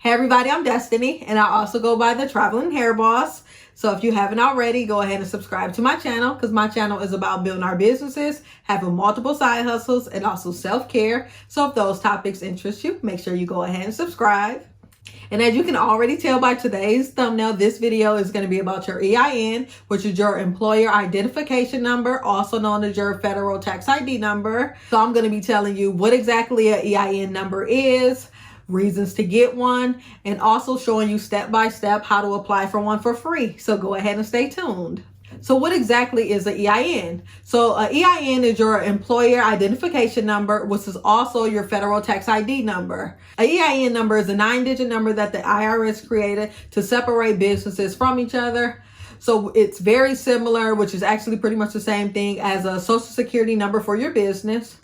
Hey everybody, I'm Destiny, and I also go by the Traveling Hair Boss. So if you haven't already, go ahead and subscribe to my channel, because my channel is about building our businesses, having multiple side hustles, and also self-care. So if those topics interest you, make sure you go ahead and subscribe. And as you can already tell by today's thumbnail, this video is going to be about your EIN, which is your employer identification number, also known as your federal tax ID number. So I'm going to be telling you what exactly an EIN number is, reasons to get one, and also showing you step by step how to apply for one for free. So go ahead and stay tuned. So what exactly is an EIN? So an EIN is your employer identification number, which is also your federal tax ID number. An EIN number is a 9-digit number that the IRS created to separate businesses from each other. So it's very similar, which is actually pretty much the same thing as a social security number for your business.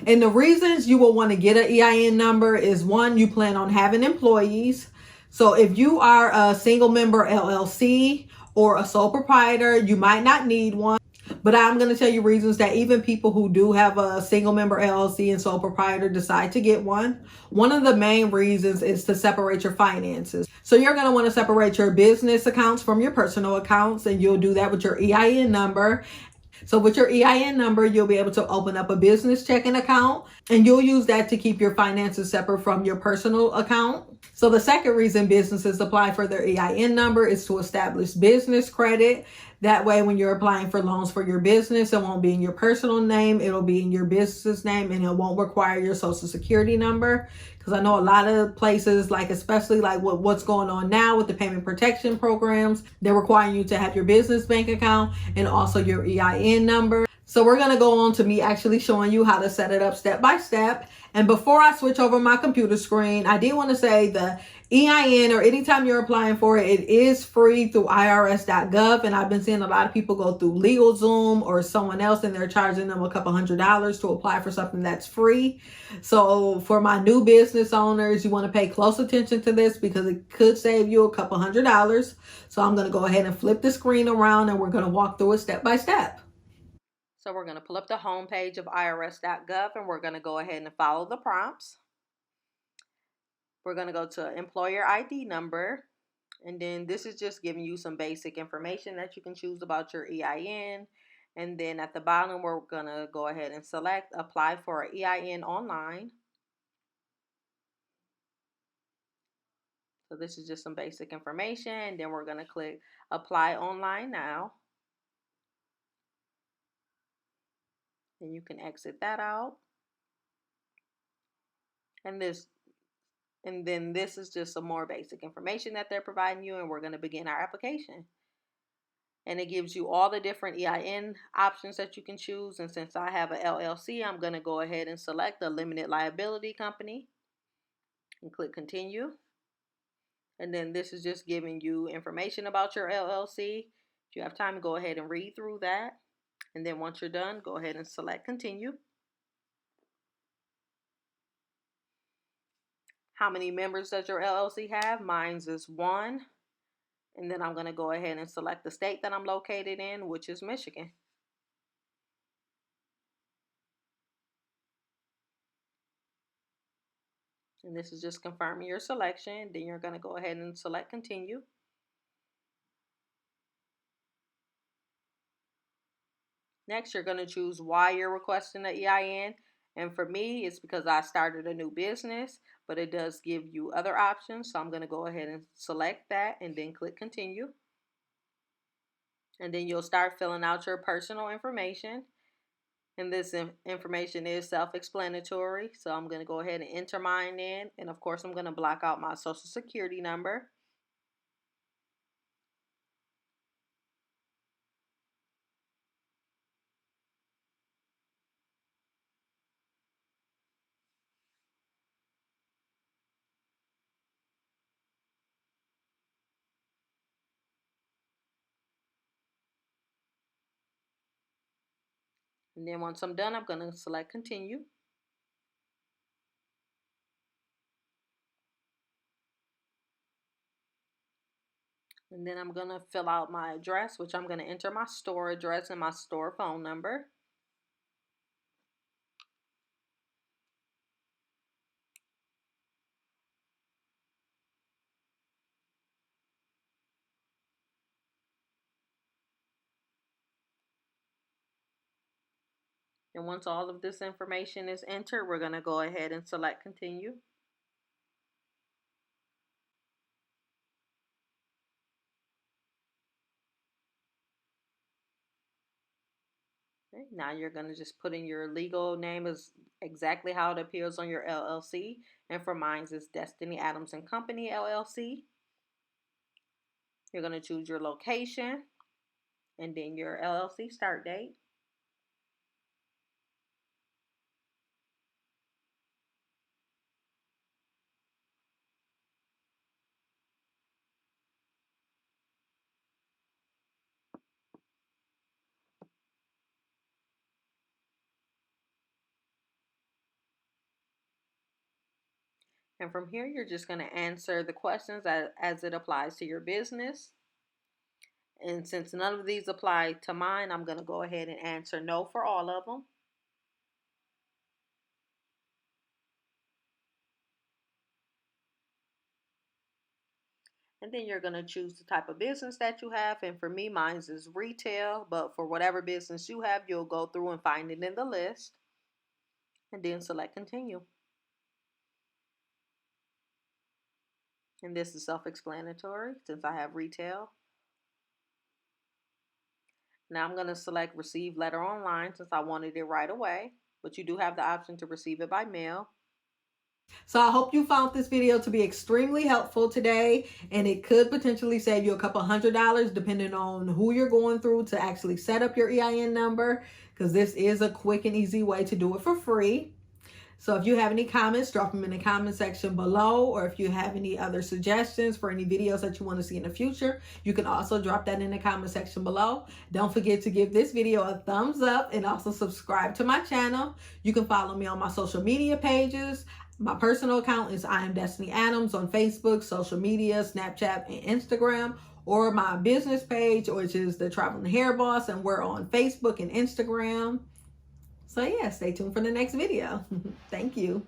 And the reasons you will want to get an EIN number is, one, you plan on having employees. So if you are a single member LLC or a sole proprietor, you might not need one. But I'm going to tell you reasons that even people who do have a single member LLC and sole proprietor decide to get one. One of the main reasons is to separate your finances. So you're going to want to separate your business accounts from your personal accounts, and you'll do that with your EIN number. So with your EIN number, you'll be able to open up a business checking account, and you'll use that to keep your finances separate from your personal account. So the second reason businesses apply for their EIN number is to establish business credit. That way, when you're applying for loans for your business, it won't be in your personal name, it'll be in your business name, and it won't require your social security number. Because I know a lot of places, like especially like what's going on now with the payment protection programs, they're requiring you to have your business bank account and also your EIN number. So we're going to go on to me actually showing you how to set it up step by step. And before I switch over my computer screen, I did want to say the EIN, or anytime you're applying for it, it is free through irs.gov. And I've been seeing a lot of people go through LegalZoom or someone else, and they're charging them a couple $100s to apply for something that's free. So for my new business owners, you want to pay close attention to this because it could save you a couple $100s. So I'm going to go ahead and flip the screen around, and we're going to walk through it step by step. So we're going to pull up the home page of irs.gov, and we're going to go ahead and follow the prompts. We're going to go to employer ID number, and then this is just giving you some basic information that you can choose about your EIN. And then at the bottom, we're going to go ahead and select apply for an EIN online. So this is just some basic information, and then we're going to click apply online now. And you can exit that out. And then this is just some more basic information that they're providing you, and we're going to begin our application. And it gives you all the different EIN options that you can choose. And since I have an LLC, I'm going to go ahead and select the limited liability company and click continue. And then this is just giving you information about your LLC. If you have time, go ahead and read through that. And then once you're done, go ahead and select continue. How many members does your LLC have? Mine's is 1. And then I'm going to go ahead and select the state that I'm located in, which is Michigan. And this is just confirming your selection. Then you're going to go ahead and select continue. Next, you're going to choose why you're requesting the EIN. And for me, it's because I started a new business, but it does give you other options. So I'm going to go ahead and select that and then click continue. And then you'll start filling out your personal information. And this information is self-explanatory. So I'm going to go ahead and enter mine in. And of course, I'm going to block out my social security number. And then once I'm done, I'm going to select continue. And then I'm going to fill out my address, which I'm going to enter my store address and my store phone number. And once all of this information is entered, we're going to go ahead and select continue. Okay, now you're going to just put in your legal name as exactly how it appears on your LLC. And for mine, it's Destiny Adams and Company LLC. You're going to choose your location and then your LLC start date. And from here, you're just going to answer the questions as it applies to your business. And since none of these apply to mine, I'm going to go ahead and answer no for all of them. And then you're going to choose the type of business that you have. And for me, mine is retail. But for whatever business you have, you'll go through and find it in the list. And then select continue. And this is self-explanatory since I have retail. Now I'm going to select receive letter online since I wanted it right away. But you do have the option to receive it by mail. So I hope you found this video to be extremely helpful today, and it could potentially save you a couple $100 depending on who you're going through to actually set up your EIN number, because this is a quick and easy way to do it for free. So if you have any comments, drop them in the comment section below, or if you have any other suggestions for any videos that you want to see in the future, you can also drop that in the comment section below. Don't forget to give this video a thumbs up and also subscribe to my channel. You can follow me on my social media pages. My personal account is I Am Destiny Adams on Facebook, social media, Snapchat, and Instagram, or my business page, which is the Traveling Hair Boss, and we're on Facebook and Instagram. So yeah, stay tuned for the next video. Thank you.